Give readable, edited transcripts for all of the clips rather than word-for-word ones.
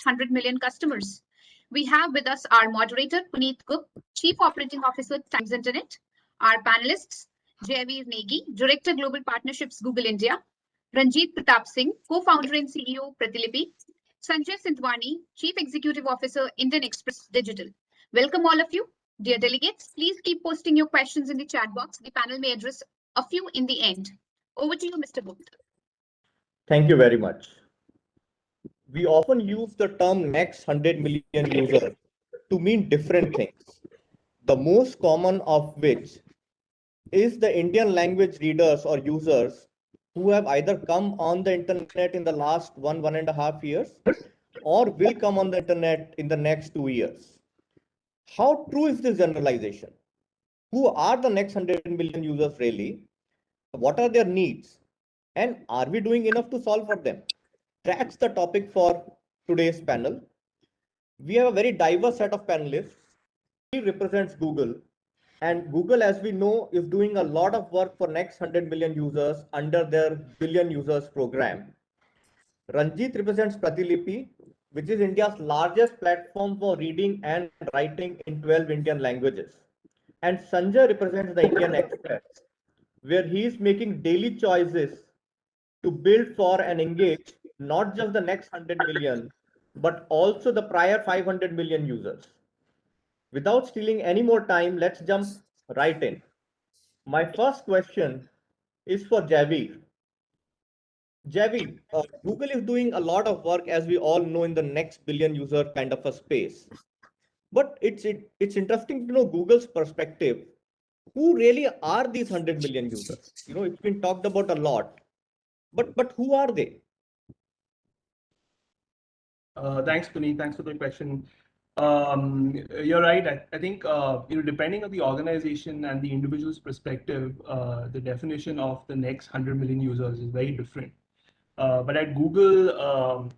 next 100 million customers. We have with us our moderator, Puneet Gup, Chief Operating Officer, Times Internet, our panelists, Jaiveer Negi, Director Global Partnerships, Google India, Ranjit Pratap Singh, Co-founder and CEO, Pratilipi, Sanjay Sindwani, Chief Executive Officer, Indian Express Digital. Welcome all of you. Dear delegates, please keep posting your questions in the chat box. The panel may address a few in the end. Over to you, Mr. Gupta. Thank you very much. We often use the term next 100 million users to mean different things, the most common of which is the Indian language readers or users who have either come on the internet in the last 1.5 years or will come on the internet in the next 2 years. How true is this generalization? Who are the next 100 million users really? What are their needs? And are we doing enough to solve for them? That's the topic for today's panel. We have a very diverse set of panelists. He represents Google, and Google, as we know, is doing a lot of work for next 100 million users under their billion users program. Ranjit represents Pratilipi, which is India's largest platform for reading and writing in 12 Indian languages. And Sanjay represents the Indian Express, where he is making daily choices to build for and engage not just the next 100 million, but also the prior 500 million users. Without stealing any more time, let's jump right in. My first question is for Jaiveer. Jaiveer, Google is doing a lot of work, as we all know, in the next billion user kind of a space. But it's interesting to know Google's perspective. Who really are these 100 million users? You know, it's been talked about a lot, but who are they? Thanks, Puneet. Thanks for the question. You're right. I think depending on the organization and the individual's perspective, the definition of the next 100 million users is very different. But at Google,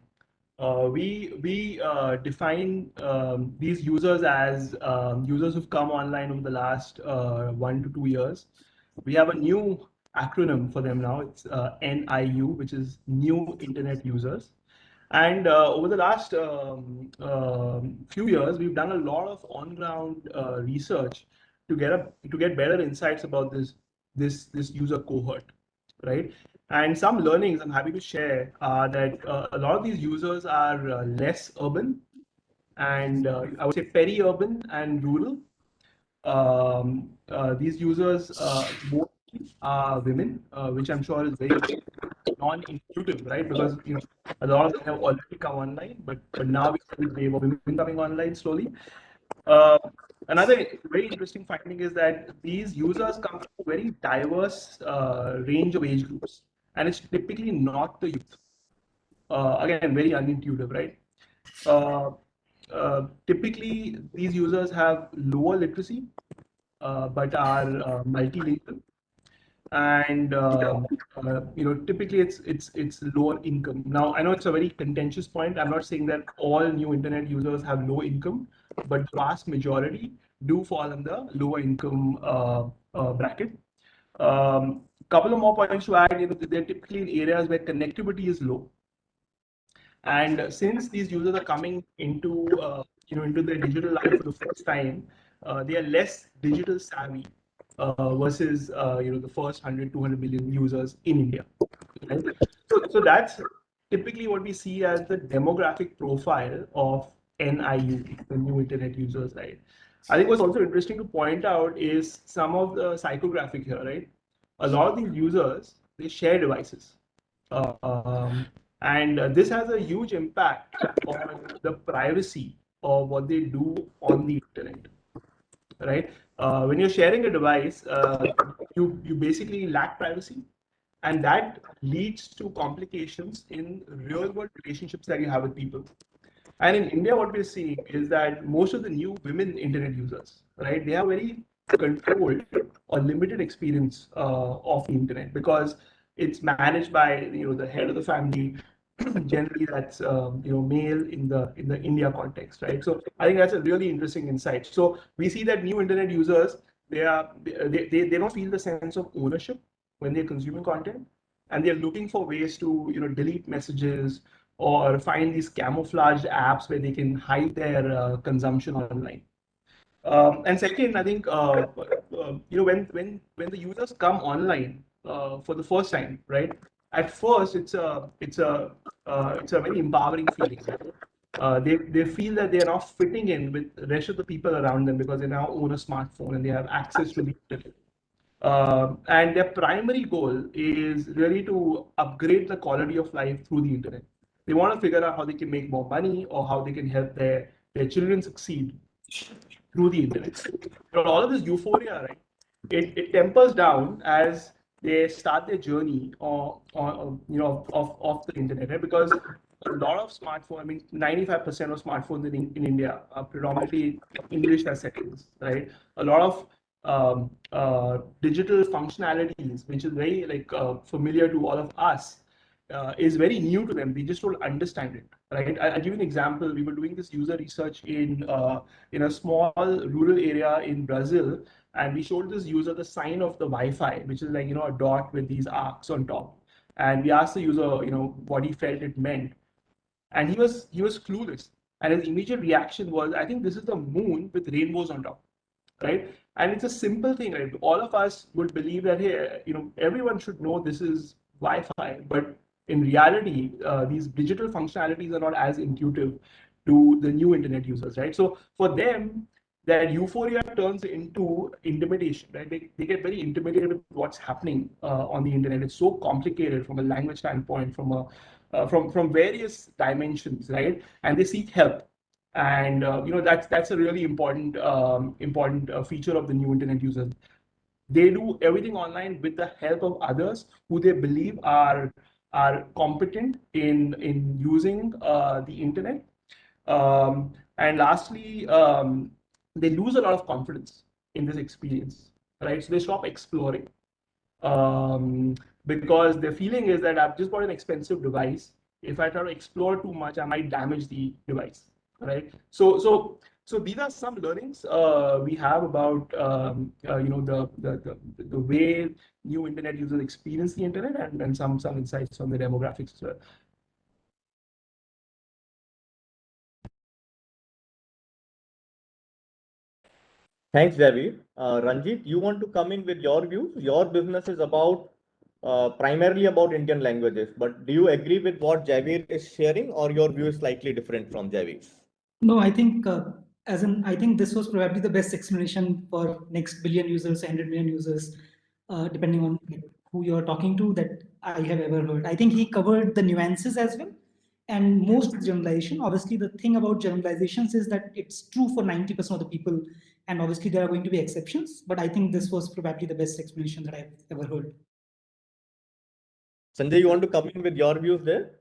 we define these users as users who've come online over the last 1 to 2 years. We have a new acronym for them now. It's NIU, which is New Internet Users. And over the last few years, we've done a lot of on-ground research to get better insights about this user cohort, right? And some learnings I'm happy to share are that a lot of these users are less urban, and I would say peri-urban and rural. These users mostly are women, which I'm sure is very non-intuitive, right? Because a lot of them have already come online, but now we see the wave of women coming online slowly. Another very interesting finding is that these users come from a very diverse range of age groups, and it's typically not the youth. Again, very unintuitive, right? Typically, these users have lower literacy, but are multilingual, and typically it's lower income. Now, I know it's a very contentious point. I'm not saying that all new internet users have low income, but the vast majority do fall in the lower income bracket. Couple of more points to add. They're typically in areas where connectivity is low, and since these users are coming into into their digital life for the first time, they are less digital savvy versus the first 100-200 million users in India. Right? So that's typically what we see as the demographic profile of NIU, the new internet users, right? I think what's also interesting to point out is some of the psychographic here, right? A lot of these users, they share devices. And this has a huge impact on the privacy of what they do on the internet, right? When you're sharing a device, you basically lack privacy, and that leads to complications in real-world relationships that you have with people. And in India, what we're seeing is that most of the new women internet users, right, they have very controlled or limited experience of the internet because it's managed by the head of the family. Generally, that's male in the India context, right? So I think that's a really interesting insight. So we see that new internet users, they don't feel the sense of ownership when they're consuming content, and they're looking for ways to delete messages, or find these camouflaged apps where they can hide their consumption online. And second, I think when the users come online for the first time, right? At first, it's a very empowering feeling. They feel that they are now fitting in with the rest of the people around them because they now own a smartphone and they have access to the internet. And their primary goal is really to upgrade the quality of life through the internet. They want to figure out how they can make more money or how they can help their children succeed through the internet. But all of this euphoria, right? It tempers down as they start their journey on of the internet, right? Because a lot of smartphones, I mean, 95% of smartphones in India are predominantly English as settings, right? A lot of digital functionalities, which is very familiar to all of us, is very new to them. They just don't understand it, right? I'll give you an example. We were doing this user research in a small rural area in Brazil, and we showed this user the sign of the Wi-Fi, which is like a dot with these arcs on top. And we asked the user, what he felt it meant, and he was clueless. And his immediate reaction was, I think this is the moon with rainbows on top, right? And it's a simple thing, right? All of us would believe that, hey, everyone should know this is Wi-Fi, but in reality, these digital functionalities are not as intuitive to the new internet users, right? So for them, that euphoria turns into intimidation, right? They get very intimidated with what's happening on the internet. It's so complicated from a language standpoint, from various dimensions, right? And they seek help. And that's a really important feature of the new internet users. They do everything online with the help of others who they believe are competent in using the internet. And lastly, they lose a lot of confidence in this experience, right? So they stop exploring because their feeling is that I've just bought an expensive device. If I try to explore too much, I might damage the device, right? So these are some learnings we have about the way new internet users experience the internet, and some insights on the demographics as well. Thanks, Javeer. Ranjit, you want to come in with your views? Your business is about primarily about Indian languages, but do you agree with what Javeer is sharing, or your view is slightly different from Javeer's? No, I think I think this was probably the best explanation for next billion users, 100 million users, depending on who you're talking to, that I have ever heard. I think he covered the nuances as well, and most generalization. Obviously, the thing about generalizations is that it's true for 90% of the people, and obviously there are going to be exceptions. But I think this was probably the best explanation that I've ever heard. Sanjay, you want to come in with your views there?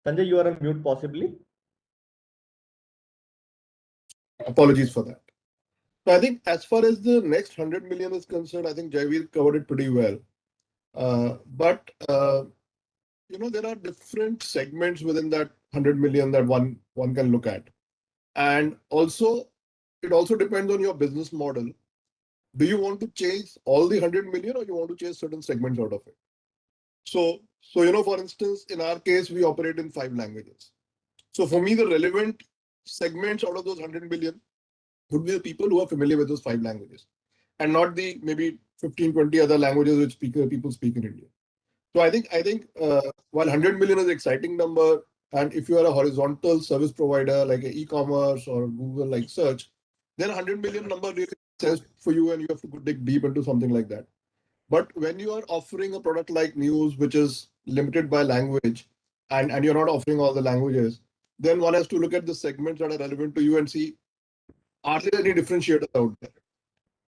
Sanjay, you are on mute possibly. Apologies for that. So I think as far as the next 100 million is concerned, I think Javeer covered it pretty well. But there are different segments within that 100 million that one can look at. And also, it also depends on your business model. Do you want to chase all the 100 million, or you want to chase certain segments out of it? So for instance, in our case, we operate in 5 languages. So for me, the relevant segments out of those 100 million would be the people who are familiar with those 5 languages, and not the maybe 15, 20 other languages which people speak in India. So I think while 100 million is an exciting number, and if you are a horizontal service provider like an e-commerce or Google like search, then 100 million number really makes sense for you, and you have to dig deep into something like that. But when you are offering a product like news, which is limited by language, and you're not offering all the languages, then one has to look at the segments that are relevant to you and see, are there any differentiators out there?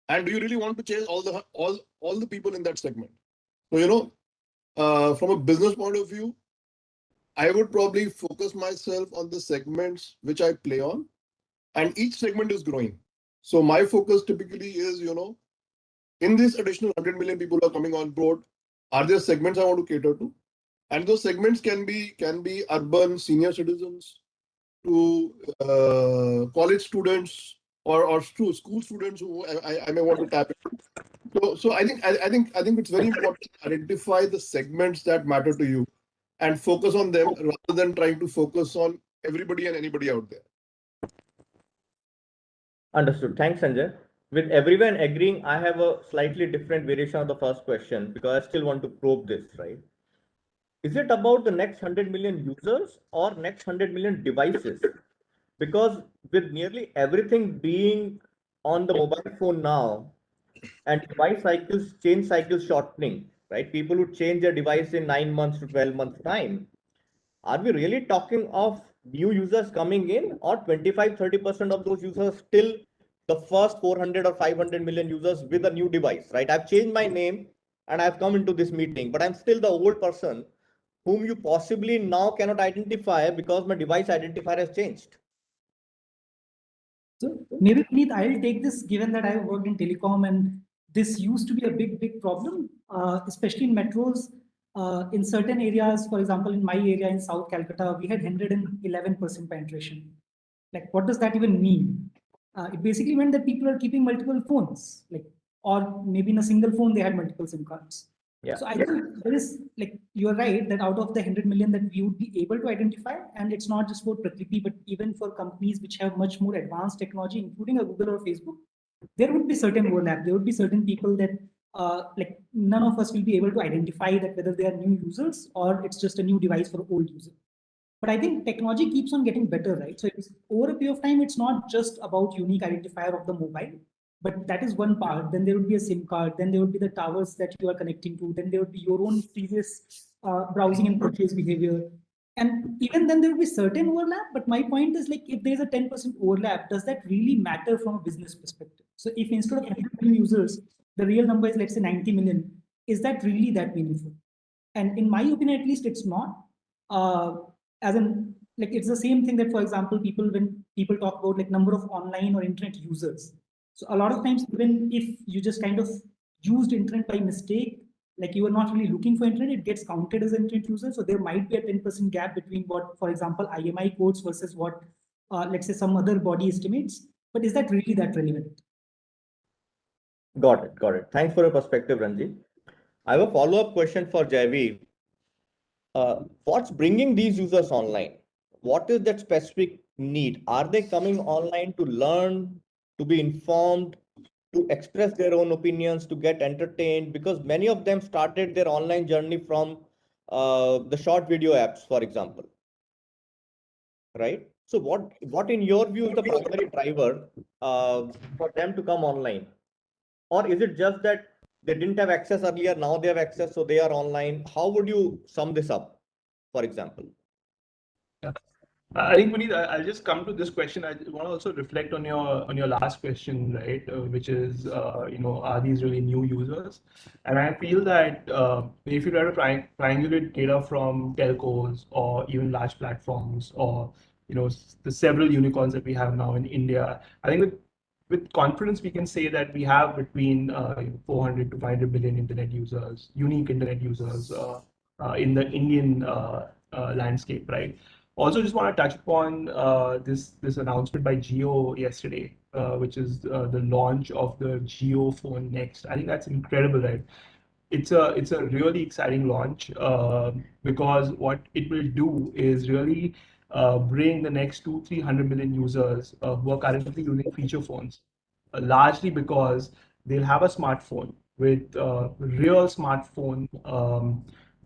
And do you really want to chase all the people in that segment? So, from a business point of view, I would probably focus myself on the segments which I play on, and each segment is growing. So my focus typically is, in this additional 100 million people who are coming on board, are there segments I want to cater to? And those segments can be urban senior citizens to college students or school students who I may want to tap into. So I think it's very important to identify the segments that matter to you and focus on them rather than trying to focus on everybody and anybody out there. Understood. Thanks, Sanjay. With everyone agreeing, I have a slightly different variation of the first question because I still want to probe this, right? Is it about the next 100 million users or next 100 million devices? Because with nearly everything being on the mobile phone now and device cycles, change cycles shortening, right? People would change their device in 9 months to 12 months time. Are we really talking of new users coming in or 25-30% of those users still the first 400 or 500 million users with a new device, right? I've changed my name and I've come into this meeting, but I'm still the old person whom you possibly now cannot identify because my device identifier has changed. So maybe Puneet, I'll take this given that I've worked in telecom and this used to be a big problem, especially in metros. In certain areas, for example, in my area in South Calcutta, we had 111% penetration. Like, what does that even mean? It basically meant that people are keeping multiple phones, like, or maybe in a single phone they had multiple SIM cards. Yeah. So I think there is, like, you're right that out of the 100 million that we would be able to identify, and it's not just for Pratlipi, but even for companies which have much more advanced technology, including a Google or Facebook, there would be certain overlap. There would be certain people that like none of us will be able to identify that whether they are new users or it's just a new device for old user. But I think technology keeps on getting better, right? So it's, over a period of time, it's not just about unique identifier of the mobile, but that is one part. Then there would be a SIM card. Then there would be the towers that you are connecting to. Then there would be your own previous browsing and purchase behavior. And even then there will be certain overlap. But my point is, like, if there's a 10% overlap, does that really matter from a business perspective? So if instead of 100 million users, the real number is, let's say, 90 million, is that really that meaningful? And in my opinion, at least, it's not. As in, like, it's the same thing that, for example, when people talk about like number of online or internet users. So a lot of times, even if you just kind of used internet by mistake, like you are not really looking for internet, it gets counted as an internet user. So there might be a 10% gap between what, for example, IMI codes versus what, let's say, some other body estimates. But is that really that relevant? Got it. Thanks for your perspective, Ranjit. I have a follow-up question for Jaiveer. What's bringing these users online? What is that specific need? Are they coming online to learn, to be informed, to express their own opinions, to get entertained? Because many of them started their online journey from the short video apps, for example, right? So what in your view is the primary driver for them to come online? Or is it just that they didn't have access earlier, now they have access, so they are online? How would you sum this up, for example? Yeah. I think, Puneet, I'll just come to this question. I want to also reflect on your last question, right? Which is, are these really new users? And I feel that if you try to triangulate data from telcos or even large platforms or the several unicorns that we have now in India, I think with confidence we can say that we have between 400 to 500 million internet users, unique internet users in the Indian landscape, right? Also, just want to touch upon this announcement by Jio yesterday, which is the launch of the Jio Phone Next. I think that's incredible, right? It's a really exciting launch because what it will do is really bring the next 200-300 million users who are currently using feature phones, largely because they'll have a smartphone with real smartphone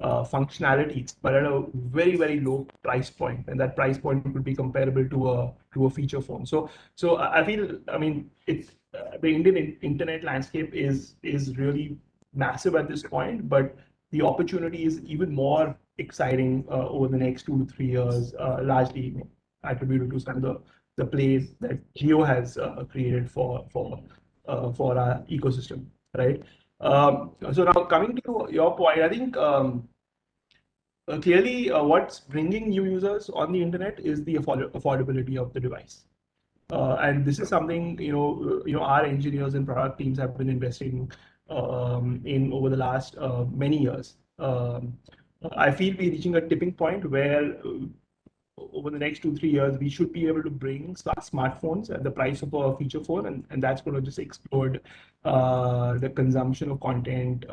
functionalities, but at a very low price point, and that price point would be comparable to a feature phone. So I feel, I mean, it's the Indian internet landscape is really massive at this point, but the opportunity is even more exciting over the next 2 to 3 years, largely attributed to some of the plays that Jio has created for our ecosystem, right? So now coming to your point, I think clearly what's bringing new users on the internet is the affordability of the device. And this is something our engineers and product teams have been investing in over the last many years. I feel we're reaching a tipping point where over the next 2-3 years, we should be able to bring smartphones at the price of a feature phone, and that's going to just explode the consumption of content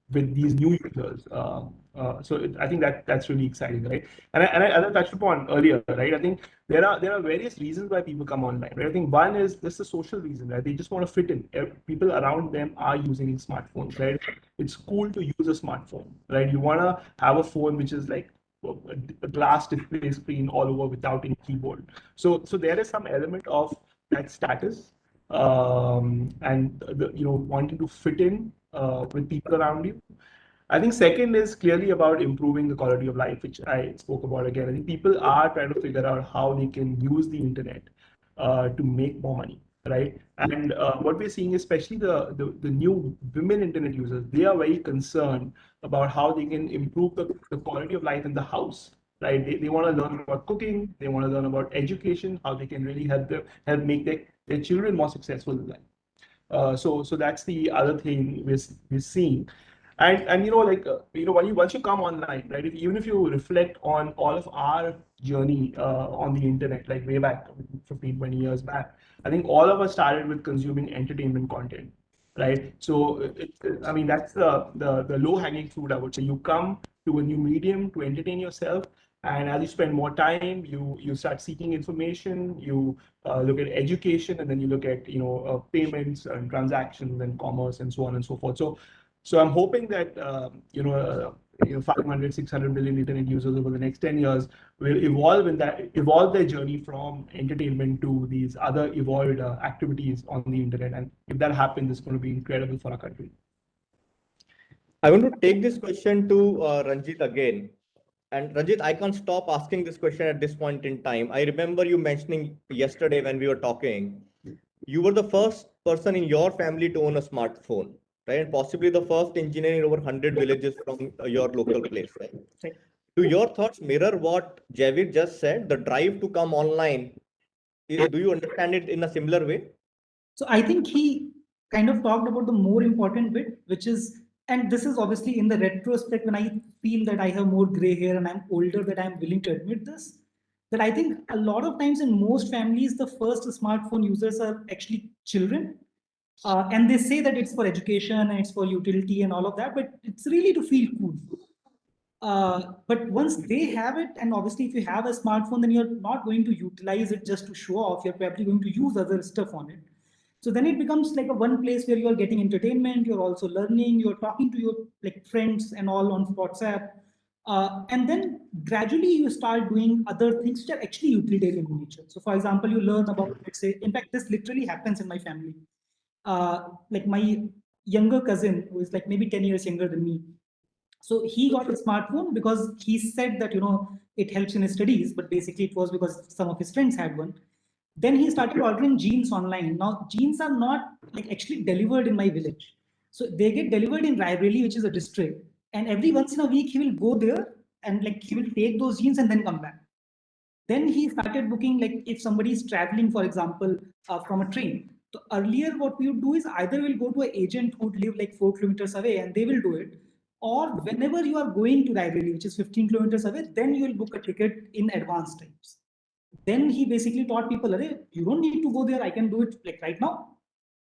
with these new users. I think that's really exciting, right? And I touched upon earlier, right? I think there are various reasons why people come online, right? I think one is this a social reason, right? They just want to fit in. People around them are using smartphones, right? It's cool to use a smartphone, right? You want to have a phone which is like a glass display screen all over without any keyboard. So there is some element of that status and wanting to fit in with people around you. I think second is clearly about improving the quality of life, which I spoke about again. I think people are trying to figure out how they can use the internet to make more money, right? And what we're seeing, especially the new women internet users, they are very concerned about how they can improve the quality of life in the house, right? They want to learn about cooking, they want to learn about education, how they can really help make their children more successful in life. So that's the other thing we're seeing. And once you come online, right? Even if you reflect on all of our journey on the internet, like way back 15-20 years back, I think all of us started with consuming entertainment content, right? So I mean that's the low hanging fruit, I would say. You come to a new medium to entertain yourself, and as you spend more time, you start seeking information, you look at education, and then you look at payments and transactions and commerce and so on and so forth. So I'm hoping that 500, 600 million internet users over the next 10 years will evolve their journey from entertainment to these other evolved activities on the internet. And if that happens, it's going to be incredible for our country. I want to take this question to Ranjit again. And Ranjit, I can't stop asking this question at this point in time. I remember you mentioning yesterday when we were talking, you were the first person in your family to own a smartphone, right? And possibly the first engineer in over 100 villages from your local place, right? Right. Do your thoughts mirror what Javeer just said, the drive to come online? Do you understand it in a similar way? So I think he kind of talked about the more important bit, which is, and this is obviously in the retrospect when I feel that I have more gray hair and I'm older, that I'm willing to admit this, that I think a lot of times in most families, the first smartphone users are actually children. And they say that it's for education and it's for utility and all of that, but it's really to feel cool. But once they have it, and obviously if you have a smartphone, then you're not going to utilize it just to show off. You're probably going to use other stuff on it. So then it becomes like a one place where you're getting entertainment, you're also learning, you're talking to your like friends and all on WhatsApp. And then gradually you start doing other things which are actually utilitarian in nature. So for example, you learn about, let's say, in fact, this literally happens in my family. Like my younger cousin, who is like maybe 10 years younger than me. So he got a smartphone because he said that, it helps in his studies, but basically it was because some of his friends had one. Then he started ordering jeans online. Now, jeans are not like actually delivered in my village. So they get delivered in Raebareli, which is a district. And every once in a week, he will go there and like he will take those jeans and then come back. Then he started booking, like if somebody is traveling, for example, from a train. So earlier, what we would do is either we'll go to an agent who would live like 4 kilometers away and they will do it. Or whenever you are going to Raebareli, which is 15 kilometers away, then you will book a ticket in advance times. Then he basically taught people, you don't need to go there, I can do it like right now.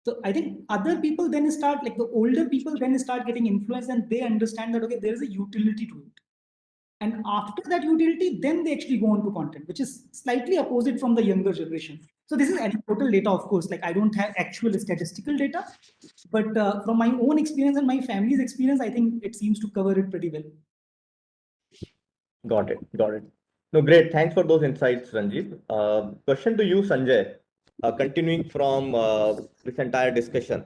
So I think other people then start, like the older people then start getting influenced and they understand that, okay, there is a utility to it. And after that utility, then they actually go on to content, which is slightly opposite from the younger generation. So this is anecdotal data, of course, like I don't have actual statistical data, but from my own experience and my family's experience, I think it seems to cover it pretty well. Got it. No, great. Thanks for those insights, Ranjit. Question to you, Sanjay. Continuing from this entire discussion,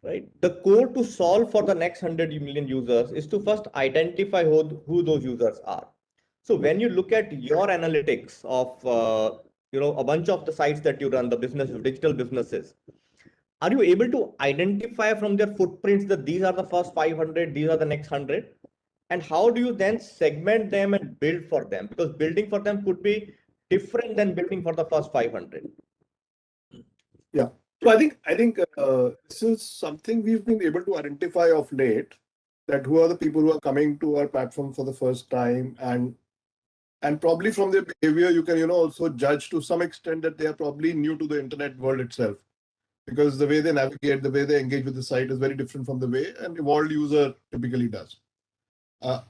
right? The core to solve for the next 100 million users is to first identify who those users are. So when you look at your analytics of a bunch of the sites that you run, the digital businesses, are you able to identify from their footprints that these are the first 500, these are the next 100? And how do you then segment them and build for them? Because building for them could be different than building for the first 500. Yeah. So I think this is something we've been able to identify of late, that who are the people who are coming to our platform for the first time, and And probably from their behavior, you can, also judge to some extent that they are probably new to the internet world itself, because the way they navigate, the way they engage with the site is very different from the way an evolved user typically does.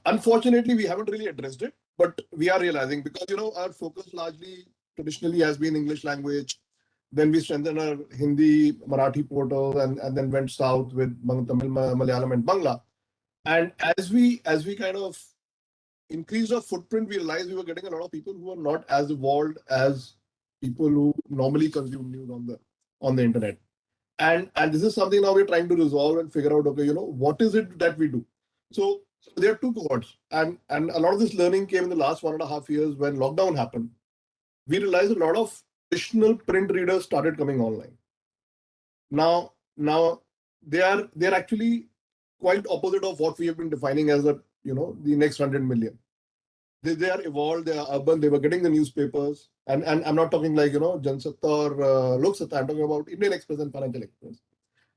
Unfortunately, we haven't really addressed it, but we are realizing, because, our focus largely traditionally has been English language. Then we strengthened our Hindi, Marathi portal, and then went south with Tamil, Malayalam, and Bangla. And as we kind of increased our footprint, we realized we were getting a lot of people who are not as evolved as people who normally consume news on the internet. And this is something now we're trying to resolve and figure out, okay, what is it that we do? So there are two cohorts, and a lot of this learning came in the last 1.5 years when lockdown happened. We realized a lot of traditional print readers started coming online. Now they're actually quite opposite of what we have been defining as the next 100 million. They are evolved, they are urban, they were getting the newspapers, and I'm not talking like Jansatta or Lok Satta, I'm talking about Indian Express and Financial Express.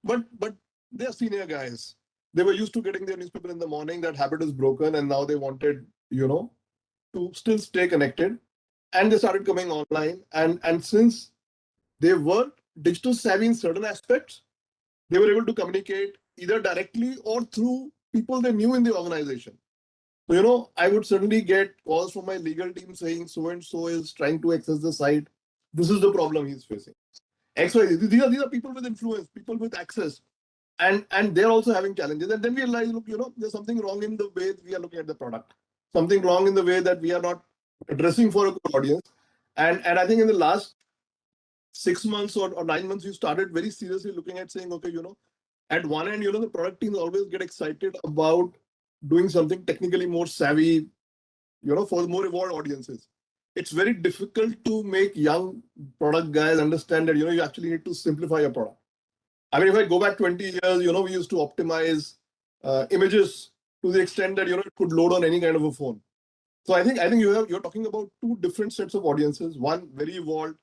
But they are senior guys. They were used to getting their newspaper in the morning. That habit is broken, and now they wanted to still stay connected, and they started coming online. And since they were digital savvy in certain aspects, they were able to communicate either directly or through people they knew in the organization. So, I would certainly get calls from my legal team saying so-and-so is trying to access the site. This is the problem he's facing. XYZ. These are people with influence, people with access. And they're also having challenges. And then we realize, look, there's something wrong in the way we are looking at the product. Something wrong in the way that we are not addressing for a good audience. And I think in the last 6 months or 9 months, we started very seriously looking at saying, okay, at one end, the product teams always get excited about doing something technically more savvy, for more evolved audiences. It's very difficult to make young product guys understand that, you actually need to simplify your product. I mean, if I go back 20 years, we used to optimize images to the extent that, it could load on any kind of a phone. So I think you're talking about two different sets of audiences. One very evolved,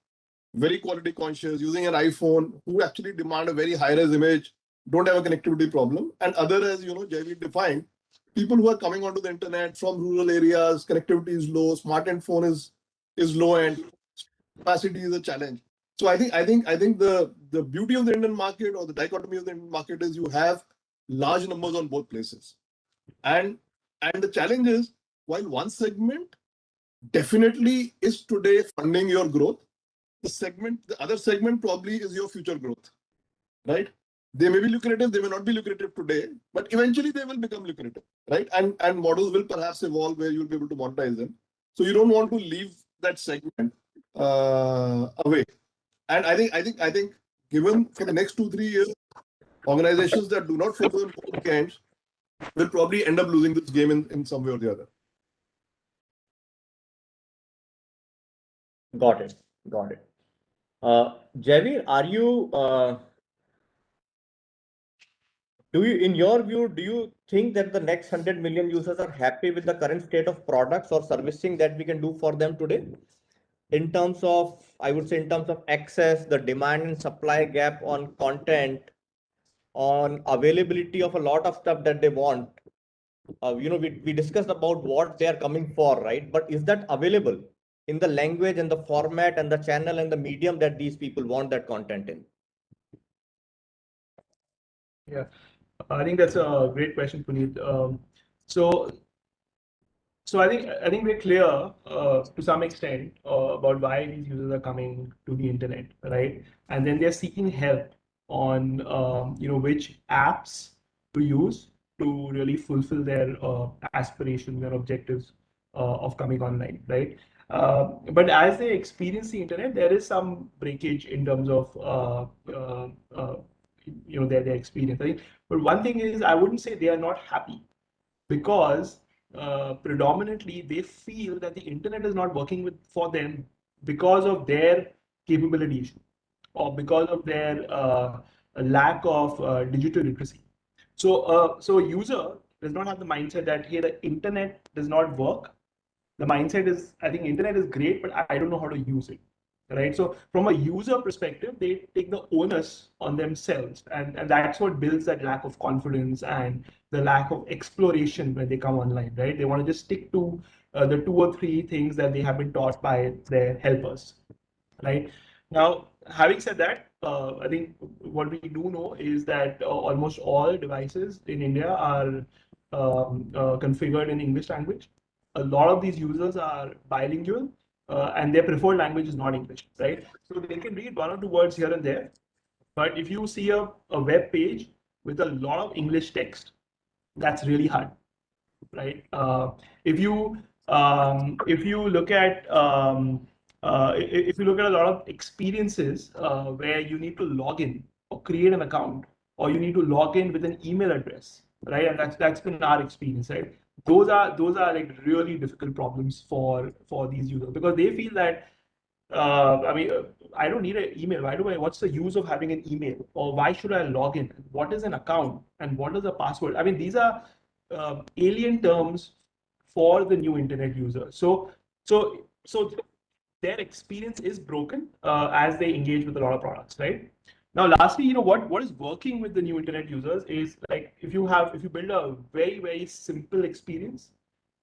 very quality conscious, using an iPhone, who actually demand a very high-res image, don't have a connectivity problem. And other, as Jaiveer defined, people who are coming onto the internet from rural areas, connectivity is low, smartphone is low, and capacity is a challenge. So I think the beauty of the Indian market, or the dichotomy of the Indian market, is you have large numbers on both places. And the challenge is, while one segment definitely is today funding your growth, the other segment probably is your future growth, right? They may be lucrative, they may not be lucrative today, but eventually they will become lucrative, right? And models will perhaps evolve where you'll be able to monetize them. So you don't want to leave that segment away. And I think given for the next 2-3 years, organizations that do not focus on both ends will probably end up losing this game in some way or the other. Got it. Jaiveer, are you, in your view, do you think that the next 100 million users are happy with the current state of products or servicing that we can do for them today? In terms of, I would say, in terms of access, the demand and supply gap on content, on availability of a lot of stuff that they want. We discussed about what they are coming for, right? But is that available in the language and the format and the channel and the medium that these people want that content in? Yeah, I think that's a great question, Puneet. So I think we're clear to some extent about why these users are coming to the internet, right? And then they're seeking help on which apps to use to really fulfill their aspirations and objectives of coming online, right? But as they experience the internet, there is some breakage in terms of their experience. Right? But one thing is, I wouldn't say they are not happy, because predominantly they feel that the internet is not working for them because of their capability issue, or because of their lack of digital literacy. So a user does not have the mindset that, hey, the internet does not work. The mindset is, I think internet is great, but I don't know how to use it. right? So from a user perspective, they take the onus on themselves, and that's what builds that lack of confidence and the lack of exploration when they come online, right? They want to just stick to the 2 or 3 things that they have been taught by their helpers, right? Now, having said that, I think what we do know is that almost all devices in India are configured in English language. A lot of these users are bilingual, and their preferred language is not English, right? So they can read 1 or 2 words here and there. But if you see a web page with a lot of English text, that's really hard, right? If you look at if you look at a lot of experiences where you need to log in or create an account, or you need to log in with an email address, right? And that's been our experience, right? Those are like really difficult problems for these users, because they feel that I don't need an email. What's the use of having an email? Or why should I log in? What is an account? And what is a password? I mean, these are alien terms for the new internet user. So their experience is broken as they engage with a lot of products, right? Now, lastly, what is working with the new internet users is, like, if you build a very, very simple experience,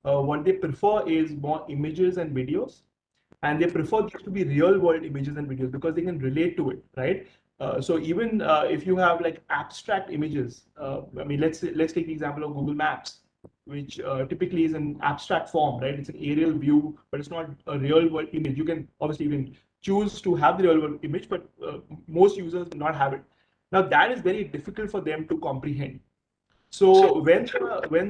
what they prefer is more images and videos, and they prefer these to be real world images and videos because they can relate to it, right? So even if you have like abstract images, I mean, let's take the example of Google Maps, which typically is an abstract form, right? It's an aerial view, but it's not a real world image. You can choose to have the real world image, but most users do not have it. Now that is very difficult for them to comprehend. So when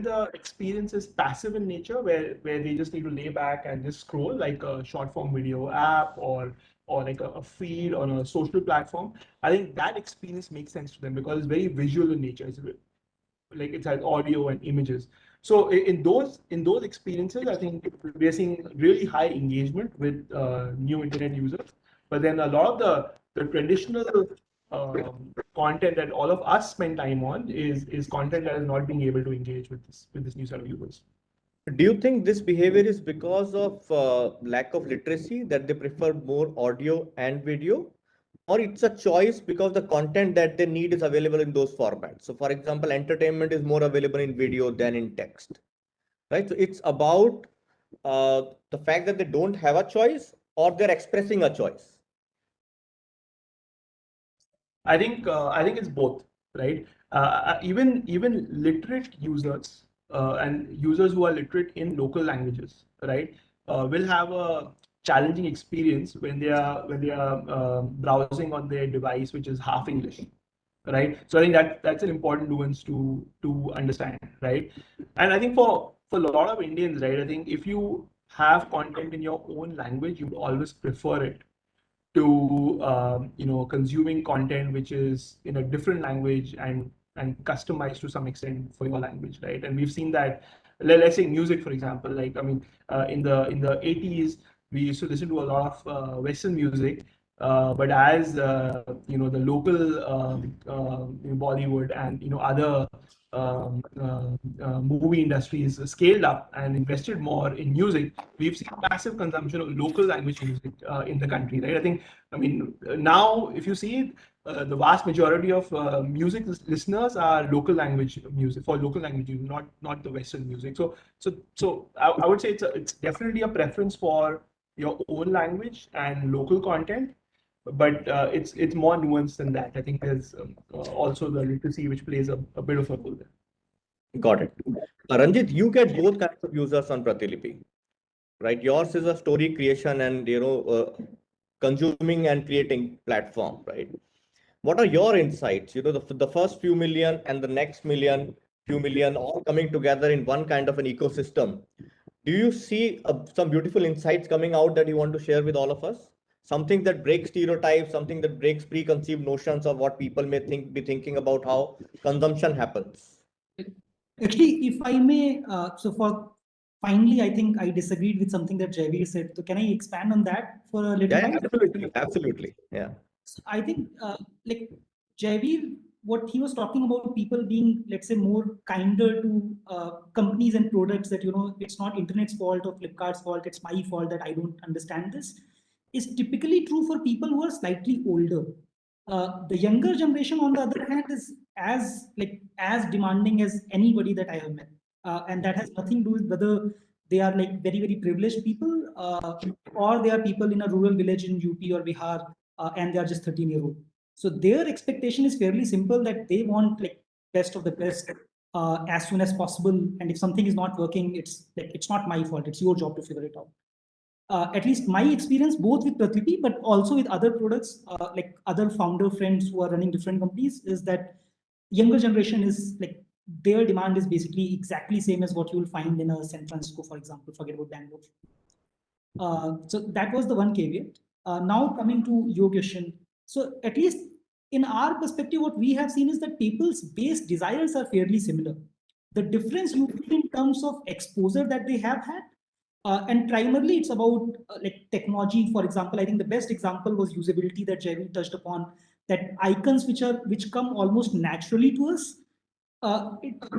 the experience is passive in nature, where they just need to lay back and just scroll, like a short form video app or like a feed on a social platform, I think that experience makes sense to them because it's very visual in nature. It's like it has audio and images. So in those experiences, I think we are seeing really high engagement with new internet users. But then a lot of the traditional content that all of us spend time on is content that is not being able to engage with this new set of users. Do you think this behavior is because of lack of literacy, that they prefer more audio and video, or it's a choice because the content that they need is available in those formats? So for example, entertainment is more available in video than in text, right? So it's about the fact that they don't have a choice, or they're expressing a choice. I think it's both, right? Even literate users and users who are literate in local languages, right, will have a challenging experience when they are browsing on their device, which is half English, right? So I think that's an important nuance to understand, right? And I think for a lot of Indians, right, I think if you have content in your own language, you would always prefer it to consuming content which is in a different language and customized to some extent for your language, right? And we've seen that. Let's say music, for example. Like, I mean, in the 80s, we used to listen to a lot of Western music, but as the local Bollywood and other movie industries scaled up and invested more in music, we've seen massive consumption of local language music in the country, right? I mean, now if you see, the vast majority of music listeners are local language music, for local language music, not the Western music. So I would say it's definitely a preference for your own language and local content, but it's more nuanced than that. I think there's also the literacy which plays a bit of a role there. Got it. Ranjit, you get both kinds of users on Pratilipi, right? Yours is a story creation and consuming and creating platform, right? What are your insights? The first few million and the next few million all coming together in one kind of an ecosystem. Do you see some beautiful insights coming out that you want to share with all of us? Something that breaks stereotypes, something that breaks preconceived notions of what people may be thinking about how consumption happens. Actually, if I may, finally, I think I disagreed with something that Jaivir said. So can I expand on that for a little while? Absolutely. Yeah. So I think like Jaivir, what he was talking about, people being, let's say, more kinder to companies and products, that, it's not internet's fault or Flipkart's fault, it's my fault that I don't understand this. is typically true for people who are slightly older. The younger generation, on the other hand, is as demanding as anybody that I have met, and that has nothing to do with whether they are like very, very privileged people, or they are people in a rural village in UP or Bihar, and they are just 13-year-old. So their expectation is fairly simple, that they want like best of the best as soon as possible. And if something is not working, it's like, it's not my fault. It's your job to figure it out. At least my experience, both with Pratilipi, but also with other products, like other founder friends who are running different companies, is that younger generation is like, their demand is basically exactly same as what you will find in a San Francisco, for example, forget about Bangalore. So that was the one caveat. Now coming to your question. So at least in our perspective, what we have seen is that people's base desires are fairly similar. The difference usually in terms of exposure that they have had, and primarily it's about like technology. For example, I think the best example was usability that Jeremy touched upon, that icons which come almost naturally to us,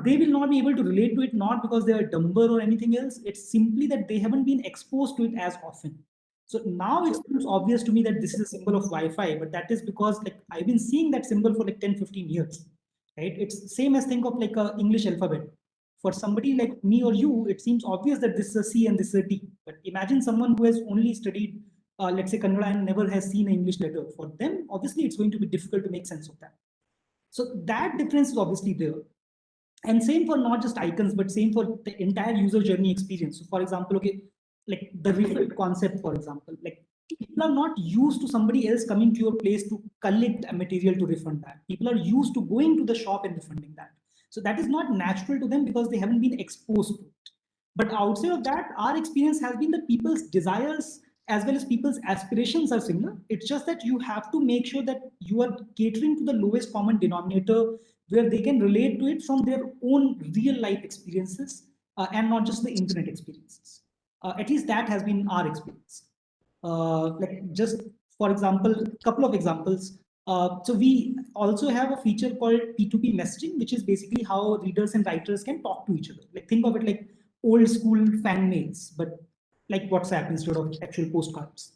they will not be able to relate to it, not because they are dumber or anything else. It's simply that they haven't been exposed to it as often. So now it seems obvious to me that this is a symbol of Wi-Fi, but that is because like I've been seeing that symbol for like 10, 15 years, right? It's same as think of like a English alphabet. For somebody like me or you, it seems obvious that this is a C and this is a T. But imagine someone who has only studied, let's say Kannada, and never has seen an English letter. For them, obviously, it's going to be difficult to make sense of that. So that difference is obviously there. And same for not just icons, but same for the entire user journey experience. So for example, okay, like the refund concept, for example, like people are not used to somebody else coming to your place to collect a material to refund that. People are used to going to the shop and refunding that. So that is not natural to them because they haven't been exposed to it. But outside of that, our experience has been that people's desires as well as people's aspirations are similar. It's just that you have to make sure that you are catering to the lowest common denominator where they can relate to it from their own real life experiences and not just the internet experiences. At least that has been our experience. Like just for example, a couple of examples. So we also have a feature called P2P messaging, which is basically how readers and writers can talk to each other. Like think of it like old school fan mails, but like WhatsApp instead of actual postcards.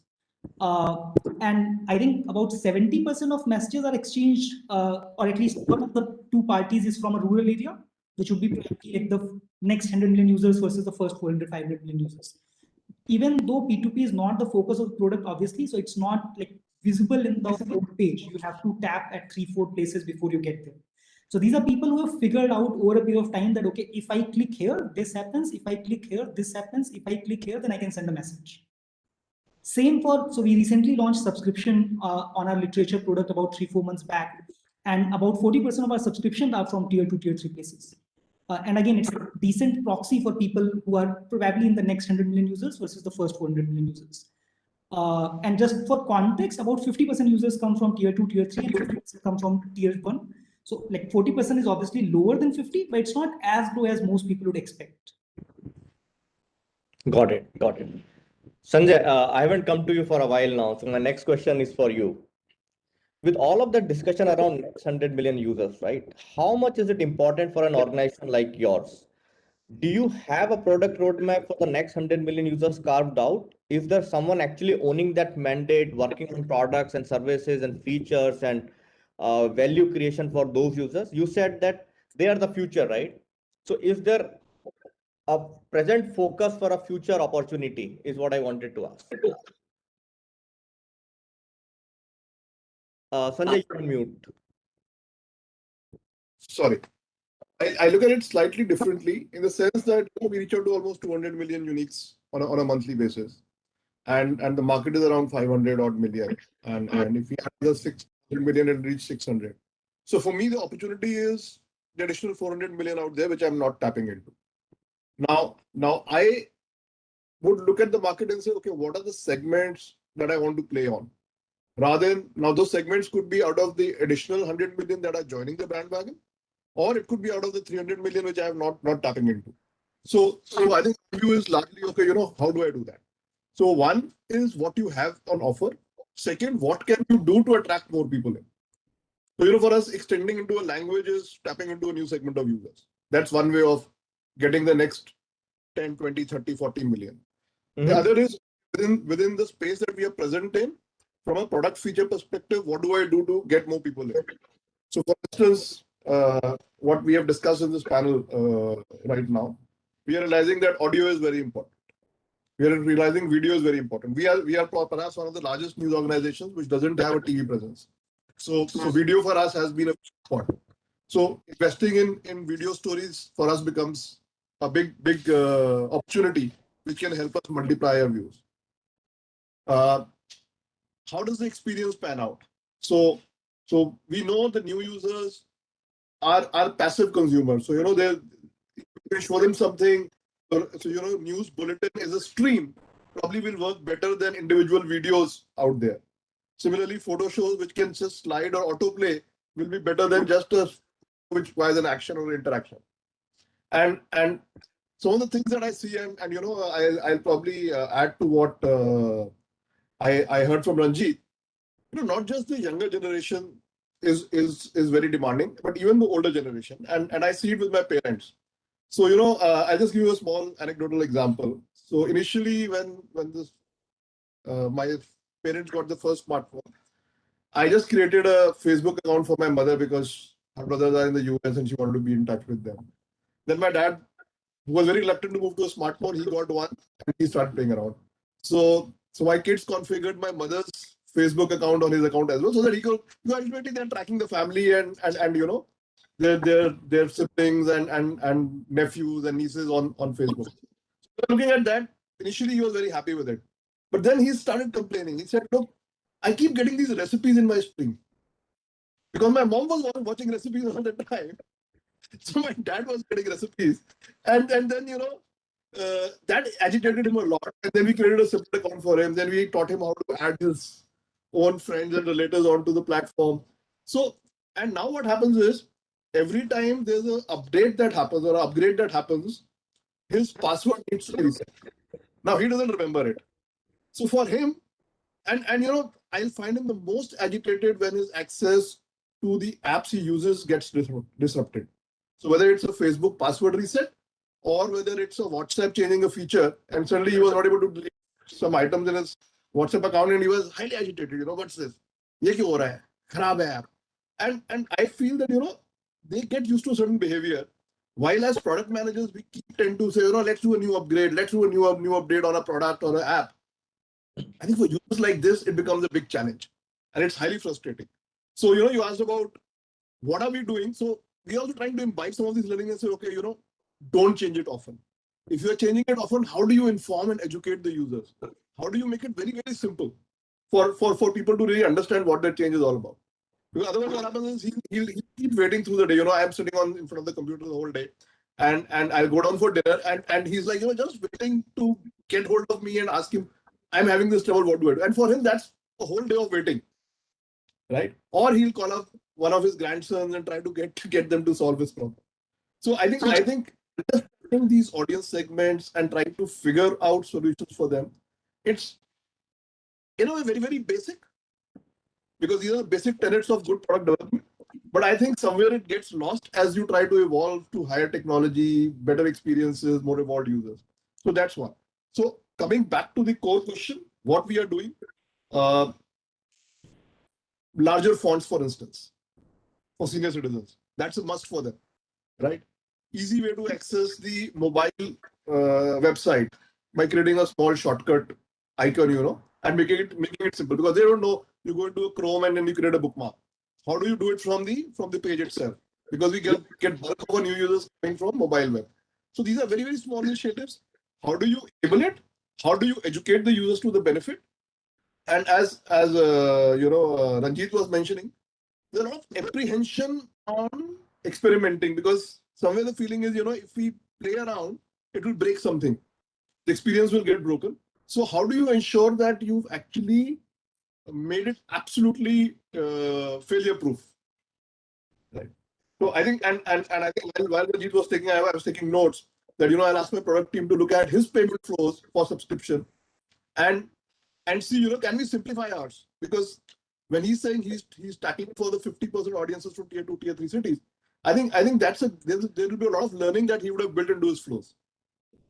And I think about 70% of messages are exchanged, or at least one of the two parties is from a rural area, which would be like the next 100 million users versus the first 400, 500 million users. Even though P2P is not the focus of the product, obviously, so it's not like visible in the front page. You have to tap at 3-4 places before you get there. So these are people who have figured out over a period of time that, okay, if I click here, this happens. If I click here, this happens. If I click here, then I can send a message. Same for, so we recently launched subscription on our literature product about 3-4 months back. And about 40% of our subscriptions are from tier 2, tier 3 places. And again, it's a decent proxy for people who are probably in the next 100 million users versus the first 400 million users. And just for context, about 50% users come from tier 2, tier 3, and 50% come from tier 1. So like 40% is obviously lower than 50, but it's not as low as most people would expect. Got it. Got it. Sanjay, I haven't come to you for a while now. So my next question is for you. With all of the discussion around next 100 million users, right? How much is it important for an organization like yours? Do you have a product roadmap for the next 100 million users carved out? Is there someone actually owning that mandate, working on products and services and features and value creation for those users? You said that they are the future, right? So is there a present focus for a future opportunity is what I wanted to ask. Sanjay, you can mute. Sorry. I look at it slightly differently in the sense that we reach out to almost 200 million uniques on a monthly basis. And the market is around 500 odd million. And if we add the 600 million, it'll reach 600. So for me, the opportunity is the additional 400 million out there, which I'm not tapping into. Now I would look at the market and say, okay, what are the segments that I want to play on? Rather than, now those segments could be out of the additional 100 million that are joining the bandwagon, or it could be out of the 300 million, which I am not tapping into. So I think the view is largely, okay, how do I do that? So one is what you have on offer. Second, what can you do to attract more people in? So, for us, extending into a language is tapping into a new segment of users. That's one way of getting the next 10, 20, 30, 40 million. The other is within the space that we are present in, from a product feature perspective, what do I do to get more people in? So, for instance, what we have discussed in this panel right now, we are realizing that audio is very important. We are realizing video is very important. We are perhaps one of the largest news organizations which doesn't have a TV presence. So video for us has been a important. So investing in video stories for us becomes a big opportunity which can help us multiply our views. How does the experience pan out? So we know the new users are passive consumers. So they show them something. So news bulletin is a stream, probably will work better than individual videos out there. Similarly, photo shows which can just slide or autoplay will be better than just a which requires an action or interaction. And some of the things that I see, and I'll probably add to what I heard from Ranjit. Not just the younger generation is very demanding, but even the older generation, and I see it with my parents. So I'll just give you a small anecdotal example. So initially, when this my parents got the first smartphone, I just created a Facebook account for my mother because her brothers are in the US and she wanted to be in touch with them. Then my dad, who was very reluctant to move to a smartphone, he got one and he started playing around. So my kids configured my mother's Facebook account on his account as well, so that he could ultimately they're tracking the family and their siblings and nephews and nieces on Facebook. So looking at that, initially he was very happy with it. But then he started complaining. He said, look, I keep getting these recipes in my stream. Because my mom was watching recipes all the time. So my dad was getting recipes. And then, that agitated him a lot. And then we created a separate account for him. Then we taught him how to add his own friends and relatives onto the platform. So, and now what happens is, every time there's an update that happens or an upgrade that happens, his password needs to be reset. Now he doesn't remember it. So for him, and I'll find him the most agitated when his access to the apps he uses gets disrupted. So whether it's a Facebook password reset or whether it's a WhatsApp changing a feature and suddenly he was not able to delete some items in his WhatsApp account and he was highly agitated. What's this? Ye kya ho raha hai? Kharab hai app. And I feel that, they get used to a certain behavior. While as product managers, we tend to say, let's do a new upgrade, let's do a new update on a product or an app. I think for users like this, it becomes a big challenge and it's highly frustrating. So, you asked about what are we doing? So we're also trying to imbibe some of these learning and say, okay, don't change it often. If you're changing it often, how do you inform and educate the users? How do you make it very, very simple for people to really understand what that change is all about? Because otherwise what happens is he'll keep waiting through the day. I'm sitting in front of the computer the whole day and I'll go down for dinner and he's like, just waiting to get hold of me and ask him, I'm having this trouble, what do I do? And for him, that's a whole day of waiting, right? Or he'll call up one of his grandsons and try to get them to solve his problem. So I think understanding these audience segments and trying to figure out solutions for them, it's very, very basic, because these are the basic tenets of good product development. But I think somewhere it gets lost as you try to evolve to higher technology, better experiences, more evolved users. So that's one. So coming back to the core question, what we are doing, larger fonts, for instance, for senior citizens, that's a must for them, right? Easy way to access the mobile website by creating a small shortcut icon, and making it simple, because they don't know. You go into a Chrome and then you create a bookmark. How do you do it from the page itself? Because we get bulk of our new users coming from mobile web. So these are very, very small initiatives. How do you enable it? How do you educate the users to the benefit? And as Ranjit was mentioning, there's a lot of apprehension on experimenting, because somewhere the feeling is, if we play around, it will break something. The experience will get broken. So how do you ensure that you've actually made it absolutely failure-proof? Right. So I think, and I think while Ranjit was taking, I was taking notes that I'll ask my product team to look at his payment flows for subscription, and see can we simplify ours? Because when he's saying he's tackling for the 50% audiences from tier 2, tier 3 cities, I think there will be a lot of learning that he would have built into his flows.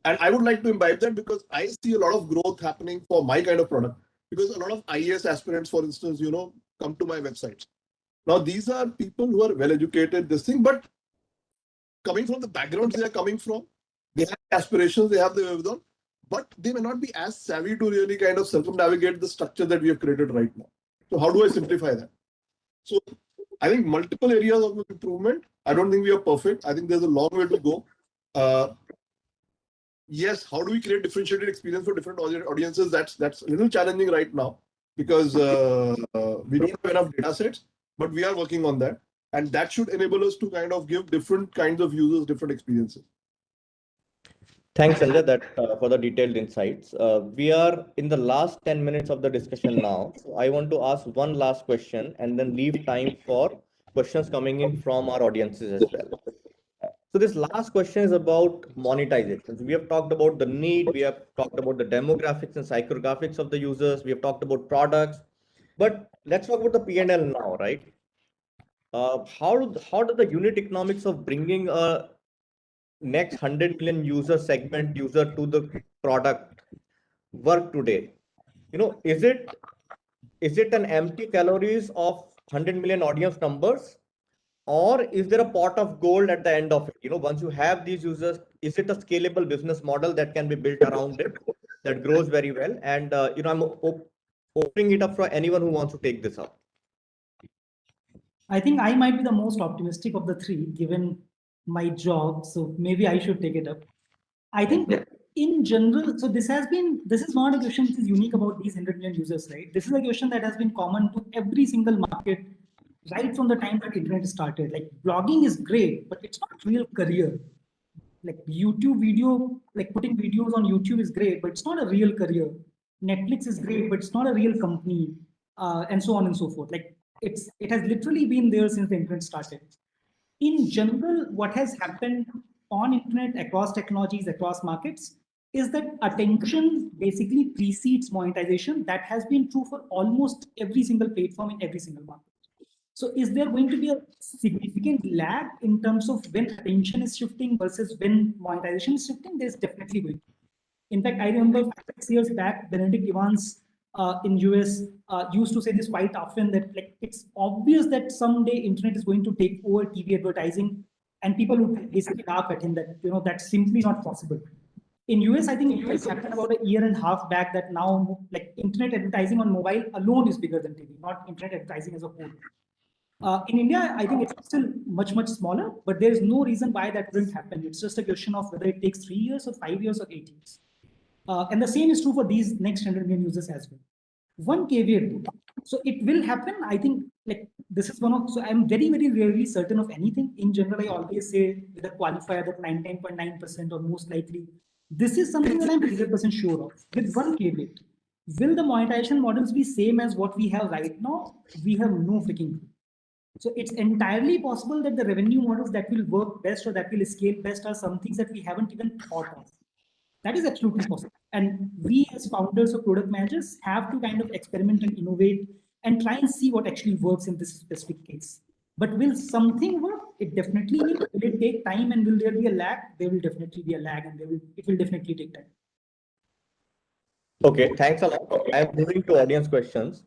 And I would like to imbibe that because I see a lot of growth happening for my kind of product. Because a lot of IAS aspirants, for instance, come to my websites. Now, these are people who are well educated, this thing, but coming from the backgrounds they are coming from, they have aspirations, they have the wherewithal, but they may not be as savvy to really kind of circumnavigate the structure that we have created right now. So how do I simplify that? So I think multiple areas of improvement. I don't think we are perfect. I think there's a long way to go. Yes, how do we create differentiated experience for different audiences? That's a little challenging right now because we don't have enough data sets, but we are working on that. And that should enable us to kind of give different kinds of users different experiences. Thanks, Sanjay, for the detailed insights. We are in the last 10 minutes of the discussion now. So I want to ask one last question and then leave time for questions coming in from our audiences as well. So this last question is about monetization. So we have talked about the need, we have talked about the demographics and psychographics of the users, we have talked about products, but let's talk about the P&L now, right? How do the unit economics of bringing a next 100 million user segment user to the product work today? Is it an empty calories of 100 million audience numbers, or is there a pot of gold at the end of it? Once you have these users, is it a scalable business model that can be built around it that grows very well? And I'm opening it up for anyone who wants to take this up. I think I might be the most optimistic of the three, given my job. So maybe I should take it up. I think in general, so this is not a question which is unique about these 100 million users, right? This is a question that has been common to every single market right from the time that internet started. Like blogging is great, but it's not real career. Like YouTube video, like putting videos on YouTube is great, but it's not a real career. Netflix is great, but it's not a real company, and so on and so forth. Like it has literally been there since the internet started. In general, what has happened on internet across technologies, across markets, is that attention basically precedes monetization. That has been true for almost every single platform in every single market. So is there going to be a significant lag in terms of when attention is shifting versus when monetization is shifting? There's definitely going to be. In fact, I remember 6 years back, Benedict Evans in US used to say this quite often, that like it's obvious that someday internet is going to take over TV advertising, and people would basically laugh at him that that's simply not possible. In US, I think it happened about a year and a half back that now like internet advertising on mobile alone is bigger than TV, not internet advertising as a whole. In India, I think it's still much, much smaller, but there is no reason why that wouldn't happen. It's just a question of whether it takes 3 years or 5 years or 8 years. And the same is true for these next 100 million users as well. One caveat though. So it will happen. I think like this is so I'm very, very rarely certain of anything. In general, I always say with a qualifier that 99.9% or most likely. This is something that I'm 100% sure of. With one caveat. Will the monetization models be same as what we have right now? We have no freaking clue. So it's entirely possible that the revenue models that will work best or that will scale best are some things that we haven't even thought of. That is absolutely possible. And we as founders or product managers have to kind of experiment and innovate and try and see what actually works in this specific case. But will something work? It definitely will. Will it take time and will there be a lag? There will definitely be a lag and it will definitely take time. Okay, thanks a lot. I'm moving to audience questions.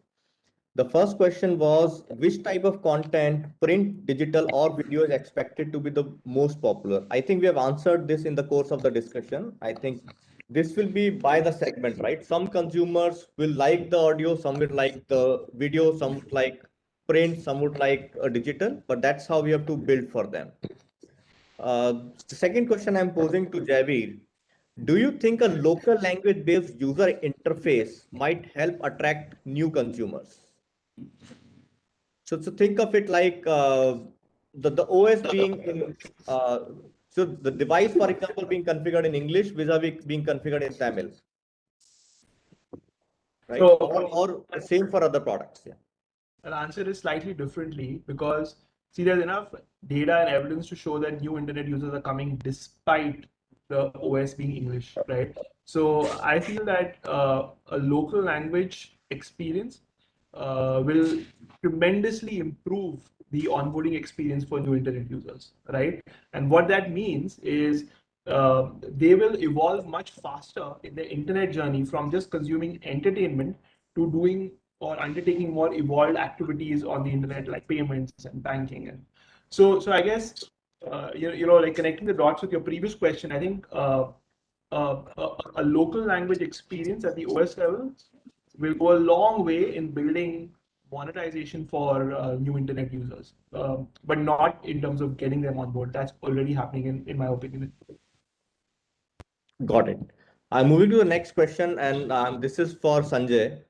The first question was, which type of content, print, digital, or video is expected to be the most popular? I think we have answered this in the course of the discussion. I think this will be by the segment, right? Some consumers will like the audio, some will like the video, some would like print, some would like digital, but that's how we have to build for them. The second question I'm posing to Javeer. Do you think a local language-based user interface might help attract new consumers? So think of it like the OS being in, so the device, for example, being configured in English vis-a-vis being configured in Tamil, right? So, or same for other products. Yeah. I'll answer it slightly differently because see, there's enough data and evidence to show that new internet users are coming despite the OS being English, right? So I feel that a local language experience will tremendously improve the onboarding experience for new internet users, right? And what that means is they will evolve much faster in their internet journey from just consuming entertainment to doing or undertaking more evolved activities on the internet like payments and banking. And so I guess like connecting the dots with your previous question, I think a local language experience at the OS level will go a long way in building monetization for new internet users, but not in terms of getting them on board. That's already happening in my opinion. Got it. I'm moving to the next question, and this is for Sanjay.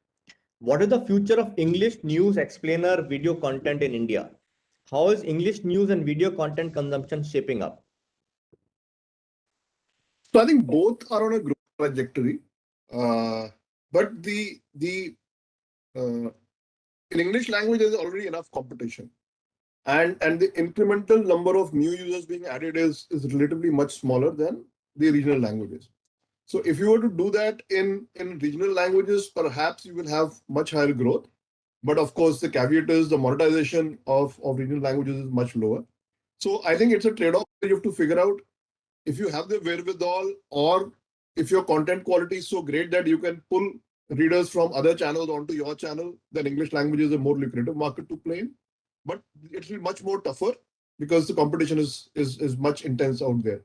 What is the future of English news explainer video content in India? How is English news and video content consumption shaping up? So I think both are on a growth trajectory, but in English language there's already enough competition, and the incremental number of new users being added is relatively much smaller than the regional languages. So if you were to do that in regional languages, perhaps you will have much higher growth. But of course, the caveat is the monetization of regional languages is much lower. So I think it's a trade-off. You have to figure out if you have the wherewithal, or if your content quality is so great that you can pull readers from other channels onto your channel, then English language is a more lucrative market to play in. But it will be much more tougher because the competition is much intense out there.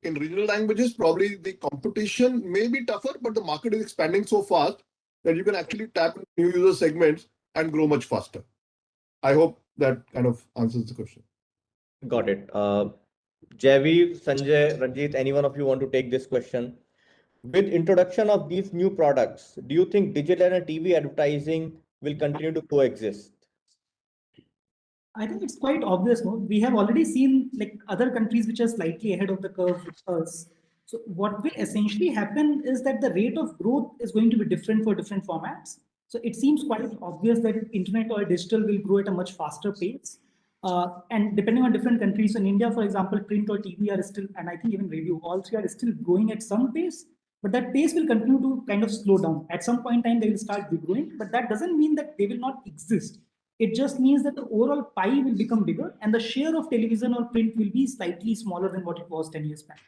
In regional languages, probably the competition may be tougher, but the market is expanding so fast that you can actually tap into new user segments and grow much faster. I hope that kind of answers the question. Got it. Javi, Sanjay, Ranjit, any one of you want to take this question? With introduction of these new products, do you think digital and TV advertising will continue to coexist? I think it's quite obvious. No? We have already seen like other countries which are slightly ahead of the curve with us. So what will essentially happen is that the rate of growth is going to be different for different formats. So it seems quite obvious that internet or digital will grow at a much faster pace. And depending on different countries, so in India, for example, print or TV are still, and I think even radio, all three are still growing at some pace, but that pace will continue to kind of slow down. At some point in time, they will start growing, but that doesn't mean that they will not exist. It just means that the overall pie will become bigger and the share of television or print will be slightly smaller than what it was 10 years back.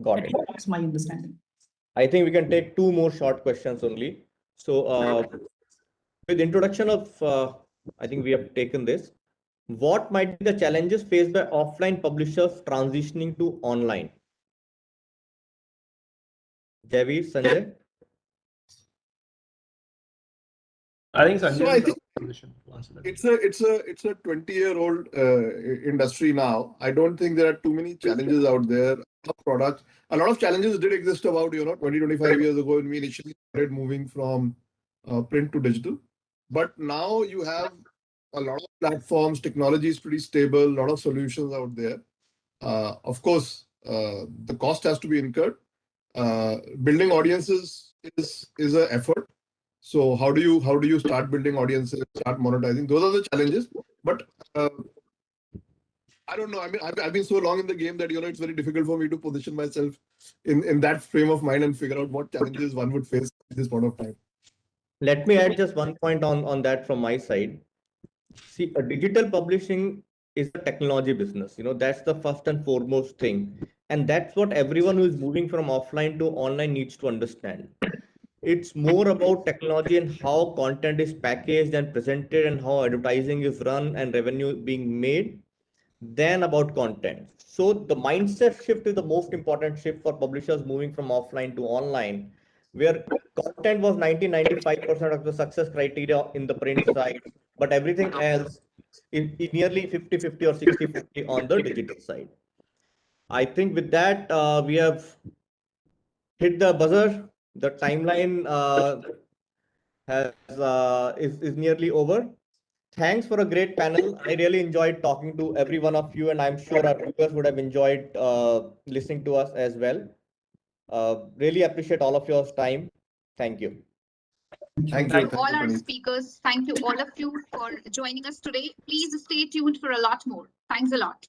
Got it. That's my understanding. I think we can take two more short questions only. So with introduction of, I think we have taken this. What might be the challenges faced by offline publishers transitioning to online? Javi, Sanjay? I think Sanjay. So I think it's a 20-year-old industry now. I don't think there are too many challenges out there. Products, a lot of challenges did exist about 20-25 years ago when we initially started moving from print to digital. But now you have a lot of platforms, technology is pretty stable, a lot of solutions out there. Of course, the cost has to be incurred. Building audiences is an effort. So how do you start building audiences, start monetizing? Those are the challenges. But I don't know. I mean, I've been so long in the game that it's very difficult for me to position myself in that frame of mind and figure out what challenges one would face at this point of time. Let me add just one point on that from my side. See, a digital publishing is a technology business. That's the first and foremost thing. And that's what everyone who is moving from offline to online needs to understand. It's more about technology and how content is packaged and presented and how advertising is run and revenue being made than about content. So the mindset shift is the most important shift for publishers moving from offline to online, where content was 90-95% of the success criteria in the print side, but everything else is nearly 50-50 or 60-40 on the digital side. I think with that, we have hit the buzzer. The timeline is nearly over. Thanks for a great panel. I really enjoyed talking to every one of you, and I'm sure our viewers would have enjoyed listening to us as well. Really appreciate all of your time. Thank you. Thank To you. all our speakers, thank you all of you for joining us today. Please stay tuned for a lot more. Thanks a lot.